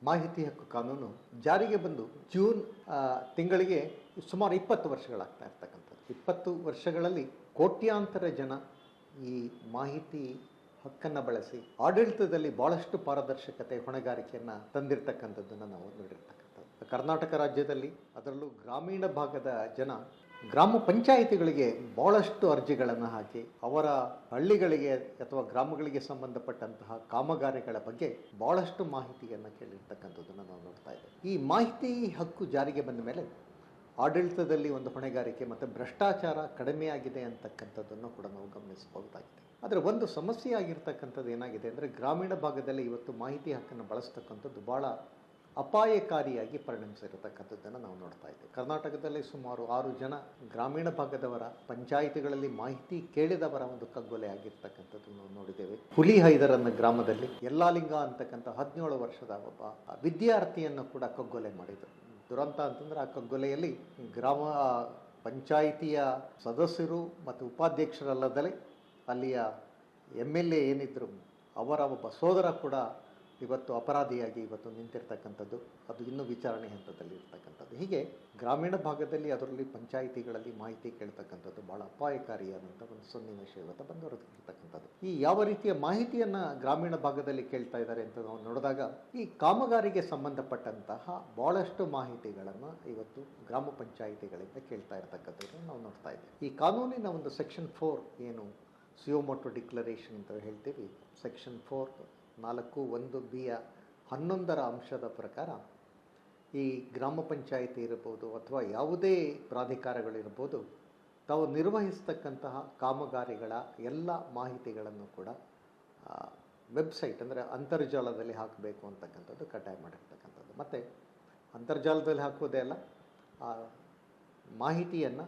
ಮಾಹಿತಿ ಹಕ್ಕು ಕಾನೂನು ಜಾರಿಗೆ ಬಂದು ಜೂನ್ ತಿಂಗಳಿಗೆ ಸುಮಾರು 20 ವರ್ಷಗಳಾಗ್ತಾ ಇರ್ತಕ್ಕಂಥದ್ದು. 20 ವರ್ಷಗಳಲ್ಲಿ ಕೋಟ್ಯಾಂತರ ಜನ ಈ ಮಾಹಿತಿ ಹಕ್ಕನ್ನು ಬಳಸಿ ಆಡಳಿತದಲ್ಲಿ ಭಾಳಷ್ಟು ಪಾರದರ್ಶಕತೆ ಹೊಣೆಗಾರಿಕೆಯನ್ನು ತಂದಿರತಕ್ಕಂಥದ್ದನ್ನು ನಾವು ನೋಡಿರ್ತಕ್ಕಂಥದ್ದು. ಕರ್ನಾಟಕ ರಾಜ್ಯದಲ್ಲಿ ಅದರಲ್ಲೂ ಗ್ರಾಮೀಣ ಭಾಗದ ಜನ ಗ್ರಾಮ ಪಂಚಾಯಿತಿಗಳಿಗೆ ಭಾಳಷ್ಟು ಅರ್ಜಿಗಳನ್ನು ಹಾಕಿ ಅವರ ಹಳ್ಳಿಗಳಿಗೆ ಅಥವಾ ಗ್ರಾಮಗಳಿಗೆ ಸಂಬಂಧಪಟ್ಟಂತಹ ಕಾಮಗಾರಿಗಳ ಬಗ್ಗೆ ಭಾಳಷ್ಟು ಮಾಹಿತಿಯನ್ನು ಕೇಳಿರ್ತಕ್ಕಂಥದ್ದನ್ನು ನಾವು ನೋಡ್ತಾ ಇದ್ದೇವೆ. ಈ ಮಾಹಿತಿ ಹಕ್ಕು ಜಾರಿಗೆ ಬಂದ ಮೇಲೆ ಆಡಳಿತದಲ್ಲಿ ಒಂದು ಹೊಣೆಗಾರಿಕೆ ಮತ್ತು ಭ್ರಷ್ಟಾಚಾರ ಕಡಿಮೆಯಾಗಿದೆ ಅಂತಕ್ಕಂಥದ್ದನ್ನು ಕೂಡ ನಾವು ಗಮನಿಸಬಹುದಾಗಿದೆ. ಆದರೆ ಒಂದು ಸಮಸ್ಯೆ ಆಗಿರ್ತಕ್ಕಂಥದ್ದು ಏನಾಗಿದೆ ಅಂದರೆ ಗ್ರಾಮೀಣ ಭಾಗದಲ್ಲಿ ಇವತ್ತು ಮಾಹಿತಿ ಹಕ್ಕನ್ನು ಬಳಸ್ತಕ್ಕಂಥದ್ದು ಭಾಳ ಅಪಾಯಕಾರಿಯಾಗಿ ಪರಿಣಮಿಸಿರತಕ್ಕಂಥದ್ದನ್ನು ನಾವು ನೋಡ್ತಾ ಇದ್ದೇವೆ. ಕರ್ನಾಟಕದಲ್ಲಿ ಸುಮಾರು 6 ಜನ ಗ್ರಾಮೀಣ ಭಾಗದವರ ಪಂಚಾಯಿತಿಗಳಲ್ಲಿ ಮಾಹಿತಿ ಕೇಳಿದವರ ಒಂದು ಕಗ್ಗೊಲೆ ಆಗಿರ್ತಕ್ಕಂಥದ್ದು ನಾವು ನೋಡಿದ್ದೇವೆ. ಹುಲಿಹೈದರ್ ಅನ್ನೋ ಗ್ರಾಮದಲ್ಲಿ ಯಲ್ಲಾಲಿಂಗ ಅಂತಕ್ಕಂಥ 17 ವರ್ಷದ ಒಬ್ಬ ವಿದ್ಯಾರ್ಥಿಯನ್ನು ಕೂಡ ಕಗ್ಗೊಲೆ ಮಾಡಿದರು. ದುರಂತ ಅಂತಂದರೆ ಆ ಕಗ್ಗೊಲೆಯಲ್ಲಿ ಗ್ರಾಮ ಪಂಚಾಯಿತಿಯ ಸದಸ್ಯರು ಮತ್ತು ಉಪಾಧ್ಯಕ್ಷರಲ್ಲದಲೇ ಅಲ್ಲಿಯ MLA ಏನಿದ್ರು ಅವರ ಒಬ್ಬ ಸೋದರ ಕೂಡ ಇವತ್ತು ಅಪರಾಧಿಯಾಗಿ ಇವತ್ತು ನಿಂತಿರ್ತಕ್ಕಂಥದ್ದು, ಅದು ಇನ್ನೂ ವಿಚಾರಣೆ ಹಂತದಲ್ಲಿ ಇರ್ತಕ್ಕಂಥದ್ದು. ಹೀಗೆ ಗ್ರಾಮೀಣ ಭಾಗದಲ್ಲಿ ಅದರಲ್ಲಿ ಪಂಚಾಯಿತಿಗಳಲ್ಲಿ ಮಾಹಿತಿ ಕೇಳ್ತಕ್ಕಂಥದ್ದು ಭಾಳ ಅಪಾಯಕಾರಿಯಾದಂಥ ಒಂದು ಸನ್ನಿವೇಶ ಇವತ್ತು ಬಂದಿರತಕ್ಕಂಥದ್ದು. ಈ ಯಾವ ರೀತಿಯ ಮಾಹಿತಿಯನ್ನು ಗ್ರಾಮೀಣ ಭಾಗದಲ್ಲಿ ಕೇಳ್ತಾ ಇದ್ದಾರೆ ಅಂತ ನಾವು ನೋಡಿದಾಗ ಈ ಕಾಮಗಾರಿಗೆ ಸಂಬಂಧಪಟ್ಟಂತಹ ಭಾಳಷ್ಟು ಮಾಹಿತಿಗಳನ್ನು ಇವತ್ತು ಗ್ರಾಮ ಪಂಚಾಯಿತಿಗಳಿಂದ ಕೇಳ್ತಾ ಇರ್ತಕ್ಕಂಥದ್ದನ್ನು ನಾವು ನೋಡ್ತಾ ಇದ್ದೇವೆ. ಈ ಕಾನೂನಿನ ಒಂದು ಸೆಕ್ಷನ್ 4 ಏನು ಸಿಯೋಮೋಟೋ ಡಿಕ್ಲರೇಷನ್ ಅಂತ ಹೇಳ್ತೀವಿ, ಸೆಕ್ಷನ್ 4(4)(1)(b) 11ರ ಅಂಶದ ಪ್ರಕಾರ ಈ ಗ್ರಾಮ ಪಂಚಾಯಿತಿ ಇರ್ಬೋದು ಅಥವಾ ಯಾವುದೇ ಪ್ರಾಧಿಕಾರಗಳಿರ್ಬೋದು ತಾವು ನಿರ್ವಹಿಸ್ತಕ್ಕಂತಹ ಕಾಮಗಾರಿಗಳ ಎಲ್ಲ ಮಾಹಿತಿಗಳನ್ನು ಕೂಡ ವೆಬ್ಸೈಟ್ ಅಂದರೆ ಅಂತರ್ಜಾಲದಲ್ಲಿ ಹಾಕಬೇಕು ಅಂತಕ್ಕಂಥದ್ದು ಕಡ್ಡಾಯ ಮಾಡಿರ್ತಕ್ಕಂಥದ್ದು. ಮತ್ತು ಅಂತರ್ಜಾಲದಲ್ಲಿ ಹಾಕುವುದೇ ಅಲ್ಲ, ಆ ಮಾಹಿತಿಯನ್ನು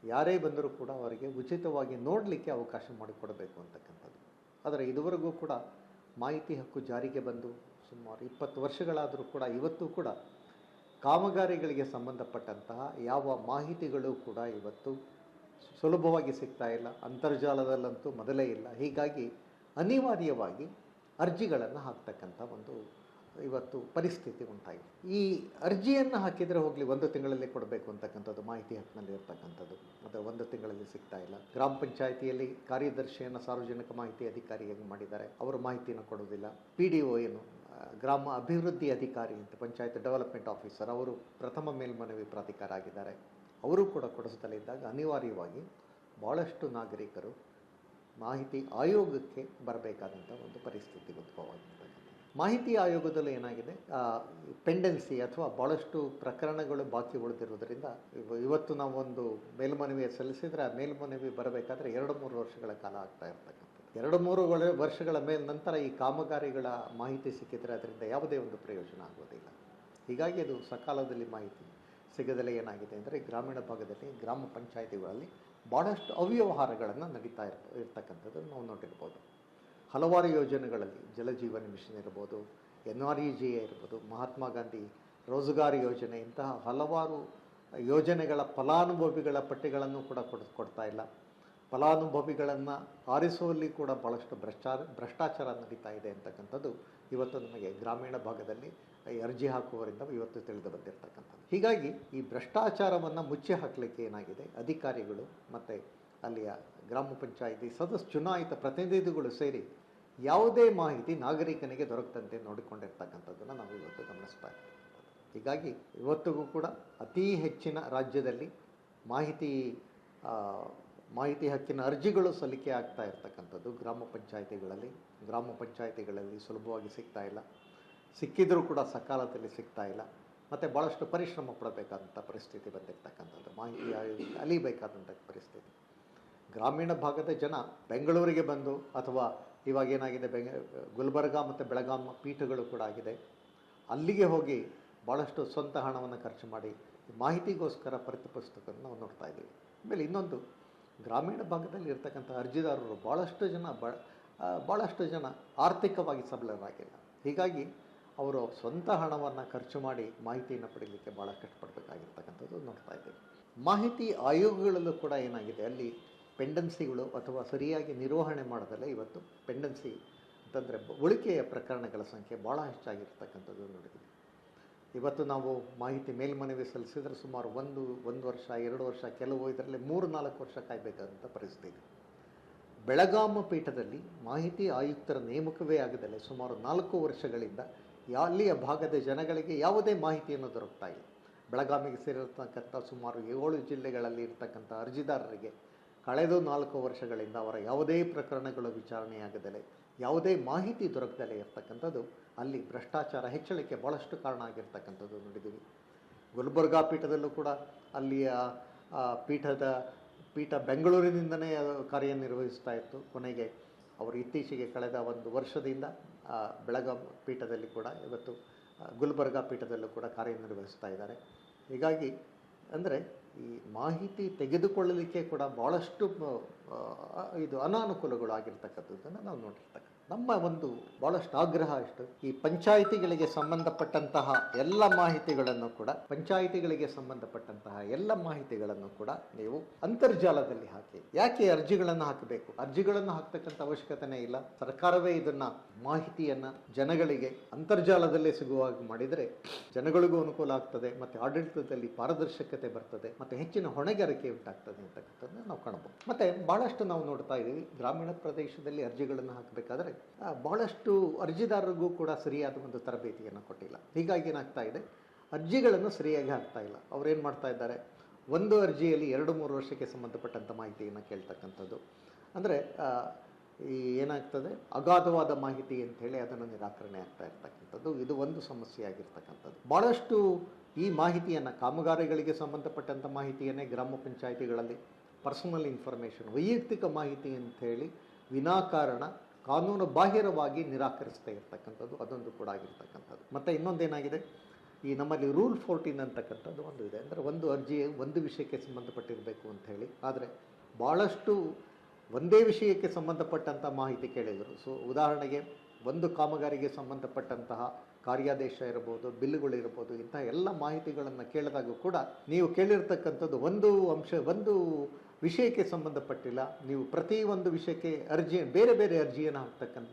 ಯಾರೇ ಬಂದರೂ ಕೂಡ ಅವರಿಗೆ ಉಚಿತವಾಗಿ ನೋಡಲಿಕ್ಕೆ ಅವಕಾಶ ಮಾಡಿಕೊಡಬೇಕು ಅಂತಕ್ಕಂಥದ್ದು. ಆದರೆ ಇದುವರೆಗೂ ಕೂಡ ಮಾಹಿತಿ ಹಕ್ಕು ಜಾರಿಗೆ ಬಂದು ಸುಮಾರು 20 ವರ್ಷಗಳಾದರೂ ಕೂಡ ಇವತ್ತು ಕೂಡ ಕಾಮಗಾರಿಗಳಿಗೆ ಸಂಬಂಧಪಟ್ಟಂತಹ ಯಾವ ಮಾಹಿತಿಗಳು ಕೂಡ ಇವತ್ತು ಸುಲಭವಾಗಿ ಸಿಗ್ತಾ ಇಲ್ಲ. ಅಂತರ್ಜಾಲದಲ್ಲಂತೂ ಮೊದಲೇ ಇಲ್ಲ. ಹೀಗಾಗಿ ಅನಿವಾರ್ಯವಾಗಿ ಅರ್ಜಿಗಳನ್ನು ಹಾಕ್ತಕ್ಕಂಥ ಒಂದು ಇವತ್ತು ಪರಿಸ್ಥಿತಿ ಉಂಟಾಗಿದೆ. ಈ ಅರ್ಜಿಯನ್ನು ಹಾಕಿದರೆ ಹೋಗಲಿ 1 ತಿಂಗಳಲ್ಲಿ ಕೊಡಬೇಕು ಅಂತಕ್ಕಂಥದ್ದು ಮಾಹಿತಿ ಹಕ್ಕಿನಲ್ಲಿ ಇರ್ತಕ್ಕಂಥದ್ದು, ಅದು 1 ತಿಂಗಳಲ್ಲಿ ಸಿಗ್ತಾ ಇಲ್ಲ. ಗ್ರಾಮ ಪಂಚಾಯಿತಿಯಲ್ಲಿ ಕಾರ್ಯದರ್ಶಿಯನ್ನು ಸಾರ್ವಜನಿಕ ಮಾಹಿತಿ ಅಧಿಕಾರಿಯಾಗಿ ಮಾಡಿದ್ದಾರೆ, ಅವರು ಮಾಹಿತಿಯನ್ನು ಕೊಡೋದಿಲ್ಲ. PDO ಏನು ಗ್ರಾಮ ಅಭಿವೃದ್ಧಿ ಅಧಿಕಾರಿ ಅಂತ ಪಂಚಾಯತ್ ಡೆವಲಪ್ಮೆಂಟ್ ಆಫೀಸರ್, ಅವರು ಪ್ರಥಮ ಮೇಲ್ಮನವಿ ಪ್ರಾಧಿಕಾರ ಆಗಿದ್ದಾರೆ, ಅವರು ಕೂಡ ಕೊಡಿಸದಲ್ಲಿದ್ದಾಗ ಅನಿವಾರ್ಯವಾಗಿ ಭಾಳಷ್ಟು ನಾಗರಿಕರು ಮಾಹಿತಿ ಆಯೋಗಕ್ಕೆ ಬರಬೇಕಾದಂಥ ಒಂದು ಪರಿಸ್ಥಿತಿ ಉದ್ಭವವಾಗಿರ್ತದೆ. ಮಾಹಿತಿ ಆಯೋಗದಲ್ಲಿ ಏನಾಗಿದೆ, ಪೆಂಡೆನ್ಸಿ ಅಥವಾ ಭಾಳಷ್ಟು ಪ್ರಕರಣಗಳು ಬಾಕಿ ಉಳಿದಿರುವುದರಿಂದ ಇವತ್ತು ನಾವು ಒಂದು ಮೇಲ್ಮನವಿ ಸಲ್ಲಿಸಿದರೆ ಆ ಮೇಲ್ಮನವಿ ಬರಬೇಕಾದ್ರೆ 2-3 ವರ್ಷಗಳ ಕಾಲ ಆಗ್ತಾ ಇರ್ತಕ್ಕಂಥದ್ದು. 2-3 ವರ್ಷಗಳ ನಂತರ ಈ ಕಾಮಗಾರಿಗಳ ಮಾಹಿತಿ ಸಿಕ್ಕಿದರೆ ಅದರಿಂದ ಯಾವುದೇ ಒಂದು ಪ್ರಯೋಜನ ಆಗೋದಿಲ್ಲ. ಹೀಗಾಗಿ ಅದು ಸಕಾಲದಲ್ಲಿ ಮಾಹಿತಿ ಸಿಗದಲೇ ಏನಾಗಿದೆ ಅಂದರೆ ಗ್ರಾಮೀಣ ಭಾಗದಲ್ಲಿ ಗ್ರಾಮ ಪಂಚಾಯಿತಿಗಳಲ್ಲಿ ಭಾಳಷ್ಟು ಅವ್ಯವಹಾರಗಳನ್ನು ನಡೀತಾ ಇರ್ತಕ್ಕಂಥದ್ದು ನಾವು ನೋಡಿರ್ಬೋದು. ಹಲವಾರು ಯೋಜನೆಗಳಲ್ಲಿ ಜಲಜೀವನ ಮಿಷನ್ ಇರ್ಬೋದು, NREGA ಇರ್ಬೋದು, ಮಹಾತ್ಮ ಗಾಂಧಿ ರೋಜ್ಗಾರ್ ಯೋಜನೆ, ಇಂತಹ ಹಲವಾರು ಯೋಜನೆಗಳ ಫಲಾನುಭವಿಗಳ ಪಟ್ಟಿಗಳನ್ನು ಕೂಡ ಕೊಡ್ತಾ ಇಲ್ಲ. ಫಲಾನುಭವಿಗಳನ್ನು ಆರಿಸುವಲ್ಲಿ ಕೂಡ ಭಾಳಷ್ಟು ಭ್ರಷ್ಟಾಚಾರ ನಡೀತಾ ಇದೆ ಅಂತಕ್ಕಂಥದ್ದು ಇವತ್ತು ನಮಗೆ ಗ್ರಾಮೀಣ ಭಾಗದಲ್ಲಿ ಅರ್ಜಿ ಹಾಕುವವರಿಂದ ಇವತ್ತು ತಿಳಿದು ಬಂದಿರತಕ್ಕಂಥದ್ದು. ಹೀಗಾಗಿ ಈ ಭ್ರಷ್ಟಾಚಾರವನ್ನು ಮುಚ್ಚಿ ಹಾಕಲಿಕ್ಕೆ ಏನಾಗಿದೆ, ಅಧಿಕಾರಿಗಳು ಮತ್ತು ಅಲ್ಲಿಯ ಗ್ರಾಮ ಪಂಚಾಯಿತಿ ಚುನಾಯಿತ ಪ್ರತಿನಿಧಿಗಳು ಸೇರಿ ಯಾವುದೇ ಮಾಹಿತಿ ನಾಗರಿಕನಿಗೆ ದೊರಕದಂತೆ ನೋಡಿಕೊಂಡಿರ್ತಕ್ಕಂಥದ್ದನ್ನು ನಾವು ಇವತ್ತು ಗಮನಿಸ್ತಾ ಇದ್ದೀವಿ. ಹೀಗಾಗಿ ಇವತ್ತಿಗೂ ಕೂಡ ಅತಿ ಹೆಚ್ಚಿನ ರಾಜ್ಯದಲ್ಲಿ ಮಾಹಿತಿ ಹಕ್ಕಿನ ಅರ್ಜಿಗಳು ಸಲ್ಲಿಕೆ ಆಗ್ತಾ ಇರ್ತಕ್ಕಂಥದ್ದು ಗ್ರಾಮ ಪಂಚಾಯಿತಿಗಳಲ್ಲಿ ಸುಲಭವಾಗಿ ಸಿಗ್ತಾ ಇಲ್ಲ. ಸಿಕ್ಕಿದರೂ ಕೂಡ ಸಕಾಲದಲ್ಲಿ ಸಿಗ್ತಾ ಇಲ್ಲ. ಮತ್ತು ಭಾಳಷ್ಟು ಪರಿಶ್ರಮ ಪಡಬೇಕಾದಂಥ ಪರಿಸ್ಥಿತಿ ಬಂದಿರತಕ್ಕಂಥದ್ದು, ಮಾಹಿತಿ ಆಯೋಗಕ್ಕೆ ಅಲಿಬೇಕಾದಂಥ ಪರಿಸ್ಥಿತಿ. ಗ್ರಾಮೀಣ ಭಾಗದ ಜನ ಬೆಂಗಳೂರಿಗೆ ಬಂದು ಅಥವಾ ಇವಾಗೇನಾಗಿದೆ ಗುಲ್ಬರ್ಗ ಮತ್ತು ಬೆಳಗಾಂ ಪೀಠಗಳು ಕೂಡ ಆಗಿದೆ, ಅಲ್ಲಿಗೆ ಹೋಗಿ ಭಾಳಷ್ಟು ಸ್ವಂತ ಹಣವನ್ನು ಖರ್ಚು ಮಾಡಿ ಮಾಹಿತಿಗೋಸ್ಕರ ಪುಸ್ತಕವನ್ನು ನಾವು ನೋಡ್ತಾ ಇದ್ದೀವಿ. ಆಮೇಲೆ ಇನ್ನೊಂದು, ಗ್ರಾಮೀಣ ಭಾಗದಲ್ಲಿ ಇರ್ತಕ್ಕಂಥ ಅರ್ಜಿದಾರರು ಭಾಳಷ್ಟು ಜನ ಆರ್ಥಿಕವಾಗಿ ಸಬಲರಾಗಿಲ್ಲ. ಹೀಗಾಗಿ ಅವರು ಸ್ವಂತ ಹಣವನ್ನು ಖರ್ಚು ಮಾಡಿ ಮಾಹಿತಿಯನ್ನು ಪಡೀಲಿಕ್ಕೆ ಭಾಳ ಕಷ್ಟಪಡಬೇಕಾಗಿರ್ತಕ್ಕಂಥದ್ದು ನೋಡ್ತಾ ಇದ್ದೀವಿ. ಮಾಹಿತಿ ಆಯೋಗಗಳಲ್ಲೂ ಕೂಡ ಏನಾಗಿದೆ, ಅಲ್ಲಿ ಪೆಂಡೆನ್ಸಿಗಳು ಅಥವಾ ಸರಿಯಾಗಿ ನಿರ್ವಹಣೆ ಮಾಡೋದಲ್ಲ ಇವತ್ತು ಪೆಂಡೆನ್ಸಿ ಅಂತಂದರೆ ಉಳಿಕೆಯ ಪ್ರಕರಣಗಳ ಸಂಖ್ಯೆ ಭಾಳ ಹೆಚ್ಚಾಗಿರ್ತಕ್ಕಂಥದ್ದು ನೋಡಿದ್ದೀವಿ. ಇವತ್ತು ನಾವು ಮಾಹಿತಿ ಮೇಲ್ಮನವಿ ಸಲ್ಲಿಸಿದರೆ ಸುಮಾರು ಒಂದು ವರ್ಷ 2 ವರ್ಷ, ಕೆಲವು ಇದರಲ್ಲಿ 3-4 ವರ್ಷ ಕಾಯಬೇಕಾದಂಥ ಪರಿಸ್ಥಿತಿ. ಬೆಳಗಾಮ ಪೀಠದಲ್ಲಿ ಮಾಹಿತಿ ಆಯುಕ್ತರ ನೇಮಕವೇ ಆಗದಲ್ಲೇ ಸುಮಾರು 4 ವರ್ಷಗಳಿಂದ ಅಲ್ಲಿಯ ಭಾಗದ ಜನಗಳಿಗೆ ಯಾವುದೇ ಮಾಹಿತಿಯನ್ನು ದೊರಕ್ತಾ ಇಲ್ಲ. ಬೆಳಗಾವಿಗೆ ಸೇರಿರ್ತಕ್ಕಂಥ ಸುಮಾರು 7 ಜಿಲ್ಲೆಗಳಲ್ಲಿ ಇರ್ತಕ್ಕಂಥ ಅರ್ಜಿದಾರರಿಗೆ ಕಳೆದ 4 ವರ್ಷಗಳಿಂದ ಅವರ ಯಾವುದೇ ಪ್ರಕರಣಗಳು ವಿಚಾರಣೆಯಾಗದಲೇ ಯಾವುದೇ ಮಾಹಿತಿ ದೊರಕದಲೇ ಇರ್ತಕ್ಕಂಥದ್ದು ಅಲ್ಲಿ ಭ್ರಷ್ಟಾಚಾರ ಹೆಚ್ಚಳಕ್ಕೆ ಭಾಳಷ್ಟು ಕಾರಣ ಆಗಿರ್ತಕ್ಕಂಥದ್ದು ನೋಡಿದ್ದೀವಿ. ಗುಲ್ಬರ್ಗಾ ಪೀಠದಲ್ಲೂ ಕೂಡ ಅಲ್ಲಿಯ ಪೀಠ ಬೆಂಗಳೂರಿನಿಂದಲೇ ಕಾರ್ಯನಿರ್ವಹಿಸ್ತಾ ಇತ್ತು. ಕೊನೆಗೆ ಅವರು ಇತ್ತೀಚೆಗೆ ಕಳೆದ 1 ವರ್ಷದಿಂದ ಬೆಳಗಾಂ ಪೀಠದಲ್ಲಿ ಕೂಡ ಇವತ್ತು ಗುಲ್ಬರ್ಗಾ ಪೀಠದಲ್ಲೂ ಕೂಡ ಕಾರ್ಯನಿರ್ವಹಿಸ್ತಾ ಇದ್ದಾರೆ. ಹೀಗಾಗಿ ಅಂದರೆ ಈ ಮಾಹಿತಿ ತೆಗೆದುಕೊಳ್ಳಲಿಕ್ಕೆ ಕೂಡ ಭಾಳಷ್ಟು ಇದು ಅನಾನುಕೂಲಗಳು ಆಗಿರ್ತಕ್ಕಂಥದ್ದನ್ನು ನಾವು ನೋಡಿರ್ತಕ್ಕಂಥ ನಮ್ಮ ಒಂದು ಭಾಳಷ್ಟು ಆಗ್ರಹ ಅಷ್ಟು ಈ ಪಂಚಾಯಿತಿಗಳಿಗೆ ಸಂಬಂಧಪಟ್ಟಂತಹ ಎಲ್ಲ ಮಾಹಿತಿಗಳನ್ನು ಕೂಡ ನೀವು ಅಂತರ್ಜಾಲದಲ್ಲಿ ಹಾಕಿ. ಯಾಕೆ ಅರ್ಜಿಗಳನ್ನು ಹಾಕಬೇಕು? ಅರ್ಜಿಗಳನ್ನು ಹಾಕ್ತಕ್ಕಂಥ ಅವಶ್ಯಕತೆನೇ ಇಲ್ಲ. ಸರ್ಕಾರವೇ ಇದನ್ನ ಮಾಹಿತಿಯನ್ನು ಜನಗಳಿಗೆ ಅಂತರ್ಜಾಲದಲ್ಲೇ ಸಿಗುವಾಗ ಮಾಡಿದರೆ ಜನಗಳಿಗೂ ಅನುಕೂಲ ಆಗ್ತದೆ, ಮತ್ತು ಆಡಳಿತದಲ್ಲಿ ಪಾರದರ್ಶಕತೆ ಬರ್ತದೆ, ಮತ್ತು ಹೆಚ್ಚಿನ ಹೊಣೆಗಾರಿಕೆ ಉಂಟಾಗ್ತದೆ ಅಂತಕ್ಕಂಥದ್ದನ್ನು ನಾವು ಕಾಣಬಹುದು. ಮತ್ತು ಭಾಳಷ್ಟು ನಾವು ನೋಡ್ತಾ ಇದ್ದೀವಿ, ಗ್ರಾಮೀಣ ಪ್ರದೇಶದಲ್ಲಿ ಅರ್ಜಿಗಳನ್ನು ಹಾಕಬೇಕಾದ್ರೆ ಭಾಳಷ್ಟು ಅರ್ಜಿದಾರರಿಗೂ ಕೂಡ ಸರಿಯಾದ ಒಂದು ತರಬೇತಿಯನ್ನು ಕೊಟ್ಟಿಲ್ಲ. ಹೀಗಾಗಿ ಏನಾಗ್ತಾ ಇದೆ, ಅರ್ಜಿಗಳನ್ನು ಸರಿಯಾಗಿ ಹಾಕ್ತಾ ಇಲ್ಲ. ಅವ್ರೇನು ಮಾಡ್ತಾ ಇದ್ದಾರೆ, ಒಂದು ಅರ್ಜಿಯಲ್ಲಿ 2-3 ವರ್ಷಕ್ಕೆ ಸಂಬಂಧಪಟ್ಟಂಥ ಮಾಹಿತಿಯನ್ನು ಕೇಳ್ತಕ್ಕಂಥದ್ದು. ಅಂದರೆ ಏನಾಗ್ತದೆ, ಅಗಾಧವಾದ ಮಾಹಿತಿ ಅಂಥೇಳಿ ಅದನ್ನು ನಿರಾಕರಣೆ ಆಗ್ತಾ ಇರ್ತಕ್ಕಂಥದ್ದು. ಇದು ಒಂದು ಸಮಸ್ಯೆ ಆಗಿರ್ತಕ್ಕಂಥದ್ದು. ಭಾಳಷ್ಟು ಈ ಮಾಹಿತಿಯನ್ನು, ಕಾಮಗಾರಿಗಳಿಗೆ ಸಂಬಂಧಪಟ್ಟಂಥ ಮಾಹಿತಿಯನ್ನೇ ಗ್ರಾಮ ಪಂಚಾಯಿತಿಗಳಲ್ಲಿ ಪರ್ಸನಲ್ ಇನ್ಫಾರ್ಮೇಷನ್, ವೈಯಕ್ತಿಕ ಮಾಹಿತಿ ಅಂಥೇಳಿ ವಿನಾಕಾರಣ ಕಾನೂನು ಬಾಹಿರವಾಗಿ ನಿರಾಕರಿಸ್ತಾ ಇರ್ತಕ್ಕಂಥದ್ದು ಅದೊಂದು ಕೂಡ ಆಗಿರ್ತಕ್ಕಂಥದ್ದು. ಮತ್ತು ಇನ್ನೊಂದೇನಾಗಿದೆ, ಈ ನಮ್ಮಲ್ಲಿ ರೂಲ್ 14 ಅಂತಕ್ಕಂಥದ್ದು ಒಂದು ಇದೆ. ಅಂದರೆ ಒಂದು ಅರ್ಜಿ ಒಂದು ವಿಷಯಕ್ಕೆ ಸಂಬಂಧಪಟ್ಟಿರಬೇಕು ಅಂಥೇಳಿ, ಆದರೆ ಭಾಳಷ್ಟು ಒಂದೇ ವಿಷಯಕ್ಕೆ ಸಂಬಂಧಪಟ್ಟಂಥ ಮಾಹಿತಿ ಕೇಳಿದರು. ಸೊ ಉದಾಹರಣೆಗೆ ಒಂದು ಕಾಮಗಾರಿಗೆ ಸಂಬಂಧಪಟ್ಟಂತಹ ಕಾರ್ಯಾದೇಶ ಇರ್ಬೋದು, ಬಿಲ್ಲುಗಳಿರ್ಬೋದು, ಇಂತಹ ಎಲ್ಲ ಮಾಹಿತಿಗಳನ್ನು ಕೇಳಿದಾಗೂ ಕೂಡ ನೀವು ಕೇಳಿರ್ತಕ್ಕಂಥದ್ದು ಒಂದು ವಿಷಯಕ್ಕೆ ಸಂಬಂಧಪಟ್ಟಿಲ್ಲ, ನೀವು ಪ್ರತಿ ಒಂದು ವಿಷಯಕ್ಕೆ ಬೇರೆ ಬೇರೆ ಅರ್ಜಿಯನ್ನು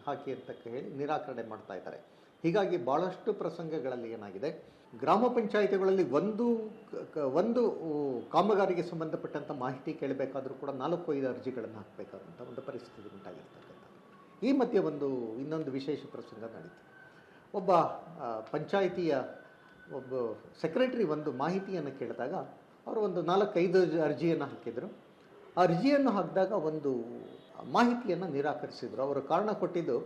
ಹಾಕಿ ಅಂತ ಹೇಳಿ ನಿರಾಕರಣೆ ಮಾಡ್ತಾ ಇದ್ದಾರೆ. ಹೀಗಾಗಿ ಭಾಳಷ್ಟು ಪ್ರಸಂಗಗಳಲ್ಲಿ ಏನಾಗಿದೆ, ಗ್ರಾಮ ಪಂಚಾಯಿತಿಗಳಲ್ಲಿ ಒಂದು ಕಾಮಗಾರಿಗೆ ಸಂಬಂಧಪಟ್ಟಂಥ ಮಾಹಿತಿ ಕೇಳಬೇಕಾದ್ರೂ ಕೂಡ 4-5 ಅರ್ಜಿಗಳನ್ನು ಹಾಕಬೇಕಾದಂಥ ಒಂದು ಪರಿಸ್ಥಿತಿ ಉಂಟಾಗಿರ್ತಕ್ಕಂಥದ್ದು. ಈ ಮಧ್ಯೆ ಇನ್ನೊಂದು ವಿಶೇಷ ಪ್ರಸಂಗ ನಡೀತು. ಒಬ್ಬ ಪಂಚಾಯಿತಿಯ ಒಬ್ಬ ಸೆಕ್ರೆಟರಿ ಒಂದು ಮಾಹಿತಿಯನ್ನು ಕೇಳಿದಾಗ ಅವರು 4-5 ಅರ್ಜಿಯನ್ನು ಹಾಕಿದರು. ಆ ಅರ್ಜಿಯನ್ನು ಹಾಕಿದಾಗ ಒಂದು ಮಾಹಿತಿಯನ್ನು ನಿರಾಕರಿಸಿದರು. ಅವರು ಕಾರಣ ಕೊಟ್ಟಿದ್ದು,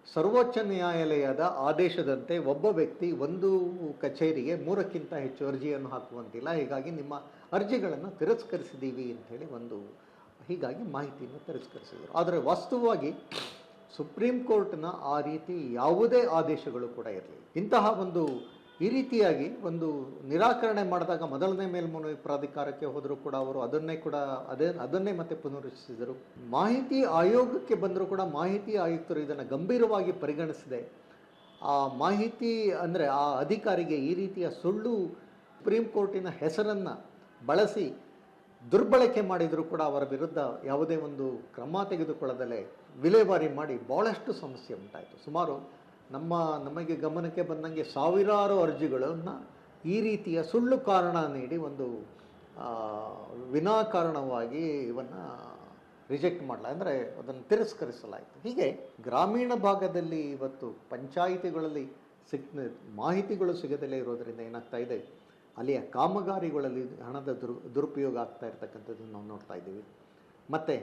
ಸರ್ವೋಚ್ಚ ನ್ಯಾಯಾಲಯದ ಆದೇಶದಂತೆ ಒಬ್ಬ ವ್ಯಕ್ತಿ ಒಂದು ಕಚೇರಿಗೆ 3ಕ್ಕಿಂತ ಹೆಚ್ಚು ಅರ್ಜಿಯನ್ನು ಹಾಕುವಂತಿಲ್ಲ, ಹೀಗಾಗಿ ನಿಮ್ಮ ಅರ್ಜಿಗಳನ್ನು ತಿರಸ್ಕರಿಸಿದ್ದೀವಿ ಅಂಥೇಳಿ ಹೀಗಾಗಿ ಮಾಹಿತಿಯನ್ನು ತಿರಸ್ಕರಿಸಿದರು. ಆದರೆ ವಾಸ್ತವವಾಗಿ ಸುಪ್ರೀಂ ಕೋರ್ಟ್ನ ಆ ರೀತಿ ಯಾವುದೇ ಆದೇಶಗಳು ಕೂಡ ಇರಲಿಲ್ಲ. ಇಂತಹ ಈ ರೀತಿಯಾಗಿ ನಿರಾಕರಣೆ ಮಾಡಿದಾಗ ಮೊದಲನೇ ಮೇಲ್ಮನವಿ ಪ್ರಾಧಿಕಾರಕ್ಕೆ ಹೋದರೂ ಕೂಡ ಅವರು ಅದನ್ನೇ ಮತ್ತೆ ಪುನರುಚ್ಚರಿಸಿದರು. ಮಾಹಿತಿ ಆಯೋಗಕ್ಕೆ ಬಂದರೂ ಕೂಡ ಮಾಹಿತಿ ಆಯುಕ್ತರು ಇದನ್ನು ಗಂಭೀರವಾಗಿ ಪರಿಗಣಿಸದೆ ಆ ಮಾಹಿತಿ ಅಂದರೆ ಆ ಅಧಿಕಾರಿಗೆ ಈ ರೀತಿಯ ಸುಳ್ಳು ಸುಪ್ರೀಂ ಕೋರ್ಟಿನ ಹೆಸರನ್ನು ಬಳಸಿ ದುರ್ಬಳಕೆ ಮಾಡಿದರೂ ಕೂಡ ಅವರ ವಿರುದ್ಧ ಯಾವುದೇ ಕ್ರಮ ತೆಗೆದುಕೊಳ್ಳದಲೇ ವಿಲೇವಾರಿ ಮಾಡಿ ಭಾಳಷ್ಟು ಸಮಸ್ಯೆ ಉಂಟಾಯಿತು. ಸುಮಾರು ನಮಗೆ ಗಮನಕ್ಕೆ ಬಂದಂಗೆ ಸಾವಿರಾರು ಅರ್ಜಿಗಳನ್ನು ಈ ರೀತಿಯ ಸುಳ್ಳು ಕಾರಣ ನೀಡಿ ವಿನಾಕಾರಣವಾಗಿ ಇವನ್ನು ರಿಜೆಕ್ಟ್ ಅಂದರೆ ಅದನ್ನು ತಿರಸ್ಕರಿಸಲಾಯಿತು. ಹೀಗೆ ಗ್ರಾಮೀಣ ಭಾಗದಲ್ಲಿ ಇವತ್ತು ಪಂಚಾಯಿತಿಗಳಲ್ಲಿ ಮಾಹಿತಿಗಳು ಸಿಗದಲ್ಲೇ ಇರೋದರಿಂದ ಏನಾಗ್ತಾ ಇದೆ, ಅಲ್ಲಿಯ ಕಾಮಗಾರಿಗಳಲ್ಲಿ ಹಣದ ದುರುಪಯೋಗ ಆಗ್ತಾ ಇರ್ತಕ್ಕಂಥದ್ದನ್ನು ನಾವು ನೋಡ್ತಾ ಇದ್ದೀವಿ. ಮತ್ತು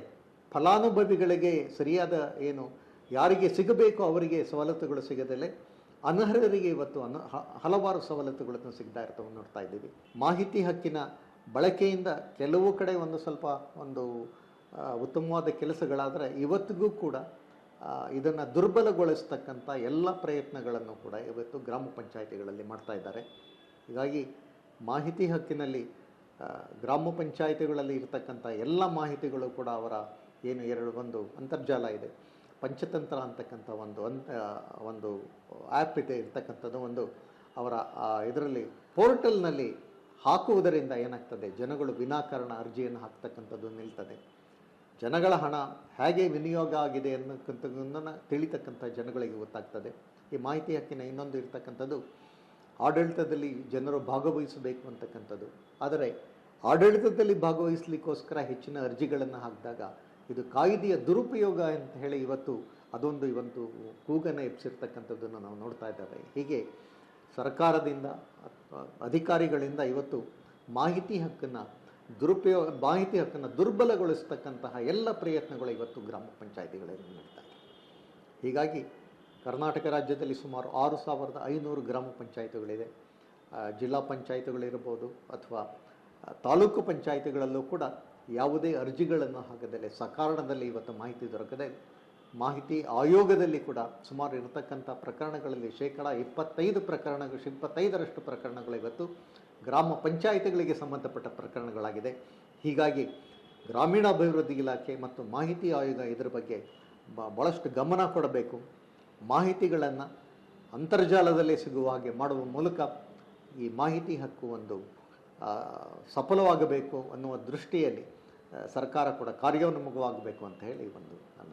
ಫಲಾನುಭವಿಗಳಿಗೆ ಸರಿಯಾದ ಯಾರಿಗೆ ಸಿಗಬೇಕು ಅವರಿಗೆ ಸವಲತ್ತುಗಳು ಸಿಗದಲ್ಲೇ ಅನರ್ಹರಿಗೆ ಇವತ್ತು ಹಲವಾರು ಸವಲತ್ತುಗಳನ್ನು ಸಿಗ್ತಾ ಇರ್ತವೆ ನೋಡ್ತಾ ಇದ್ದೀವಿ. ಮಾಹಿತಿ ಹಕ್ಕಿನ ಬಳಕೆಯಿಂದ ಕೆಲವು ಕಡೆ ಸ್ವಲ್ಪ ಉತ್ತಮವಾದ ಕೆಲಸಗಳಾದರೆ ಇವತ್ತಿಗೂ ಕೂಡ ಇದನ್ನು ದುರ್ಬಲಗೊಳಿಸ್ತಕ್ಕಂಥ ಎಲ್ಲ ಪ್ರಯತ್ನಗಳನ್ನು ಕೂಡ ಇವತ್ತು ಗ್ರಾಮ ಪಂಚಾಯಿತಿಗಳಲ್ಲಿ ಮಾಡ್ತಾ ಇದ್ದಾರೆ. ಹೀಗಾಗಿ ಮಾಹಿತಿ ಹಕ್ಕಿನಲ್ಲಿ ಗ್ರಾಮ ಪಂಚಾಯಿತಿಗಳಲ್ಲಿ ಇರತಕ್ಕಂಥ ಎಲ್ಲ ಮಾಹಿತಿಗಳು ಕೂಡ ಅವರ ಒಂದು ಅಂತರ್ಜಾಲ ಇದೆ, ಪಂಚತಂತ್ರ ಅಂತಕ್ಕಂಥ ಒಂದು ಆ್ಯಪ್ ಇದೆ ಇರ್ತಕ್ಕಂಥದ್ದು ಅವರ ಇದರಲ್ಲಿ ಪೋರ್ಟಲ್ನಲ್ಲಿ ಹಾಕುವುದರಿಂದ ಏನಾಗ್ತದೆ, ಜನಗಳು ವಿನಾಕಾರಣ ಅರ್ಜಿಯನ್ನು ಹಾಕ್ತಕ್ಕಂಥದ್ದು ನಿಲ್ತದೆ. ಜನಗಳ ಹಣ ಹೇಗೆ ವಿನಿಯೋಗ ಆಗಿದೆ ಅನ್ನೋದನ್ನು ತಿಳಿತಕ್ಕಂಥ ಜನಗಳಿಗೆ ಗೊತ್ತಾಗ್ತದೆ. ಈ ಮಾಹಿತಿ ಹಕ್ಕಿನ ಇನ್ನೊಂದು ಇರ್ತಕ್ಕಂಥದ್ದು, ಆಡಳಿತದಲ್ಲಿ ಜನರು ಭಾಗವಹಿಸಬೇಕು ಅಂತಕ್ಕಂಥದ್ದು. ಆದರೆ ಆಡಳಿತದಲ್ಲಿ ಭಾಗವಹಿಸಲಿಕ್ಕೋಸ್ಕರ ಹೆಚ್ಚಿನ ಅರ್ಜಿಗಳನ್ನು ಹಾಕಿದಾಗ ಇದು ಕಾಯ್ದೆಯ ದುರುಪಯೋಗ ಅಂತ ಹೇಳಿ ಇವತ್ತು ಇವತ್ತು ಕೂಗನ್ನು ಎಬ್ಸಿರ್ತಕ್ಕಂಥದ್ದನ್ನು ನಾವು ನೋಡ್ತಾ ಇದ್ದೇವೆ. ಹೀಗೆ ಸರ್ಕಾರದಿಂದ ಅಧಿಕಾರಿಗಳಿಂದ ಇವತ್ತು ಮಾಹಿತಿ ಹಕ್ಕನ್ನು ದುರ್ಬಲಗೊಳಿಸ್ತಕ್ಕಂತಹ ಎಲ್ಲ ಪ್ರಯತ್ನಗಳು ಇವತ್ತು ಗ್ರಾಮ ಪಂಚಾಯಿತಿಗಳಲ್ಲಿ ನಡೀತಾ ಇದೆ. ಹೀಗಾಗಿ ಕರ್ನಾಟಕ ರಾಜ್ಯದಲ್ಲಿ ಸುಮಾರು 6500 ಗ್ರಾಮ ಪಂಚಾಯಿತಿಗಳಿದೆ. ಜಿಲ್ಲಾ ಪಂಚಾಯಿತಿಗಳಿರ್ಬೋದು ಅಥವಾ ತಾಲೂಕು ಪಂಚಾಯಿತಿಗಳಲ್ಲೂ ಕೂಡ ಯಾವುದೇ ಅರ್ಜಿಗಳನ್ನು ಹಾಕದಲ್ಲೇ ಸಕಾರಣದಲ್ಲಿ ಇವತ್ತು ಮಾಹಿತಿ ದೊರಕದೆ, ಮಾಹಿತಿ ಆಯೋಗದಲ್ಲಿ ಕೂಡ ಸುಮಾರು ಇರತಕ್ಕಂಥ ಪ್ರಕರಣಗಳಲ್ಲಿ 25% ಪ್ರಕರಣಗಳು ಇವತ್ತು ಗ್ರಾಮ ಪಂಚಾಯಿತಿಗಳಿಗೆ ಸಂಬಂಧಪಟ್ಟ ಪ್ರಕರಣಗಳಾಗಿದೆ. ಹೀಗಾಗಿ ಗ್ರಾಮೀಣಾಭಿವೃದ್ಧಿ ಇಲಾಖೆ ಮತ್ತು ಮಾಹಿತಿ ಆಯೋಗ ಇದರ ಬಗ್ಗೆ ಭಾಳಷ್ಟು ಗಮನ ಕೊಡಬೇಕು. ಮಾಹಿತಿಗಳನ್ನು ಅಂತರ್ಜಾಲದಲ್ಲೇ ಸಿಗುವ ಹಾಗೆ ಮಾಡುವ ಮೂಲಕ ಈ ಮಾಹಿತಿ ಹಕ್ಕು ಸಫಲವಾಗಬೇಕು ಅನ್ನುವ ದೃಷ್ಟಿಯಲ್ಲಿ ಸರ್ಕಾರ ಕೂಡ ಕಾರ್ಯೋನ್ಮುಖವಾಗಬೇಕು ಅಂತ ಹೇಳಿ ನನ್ನ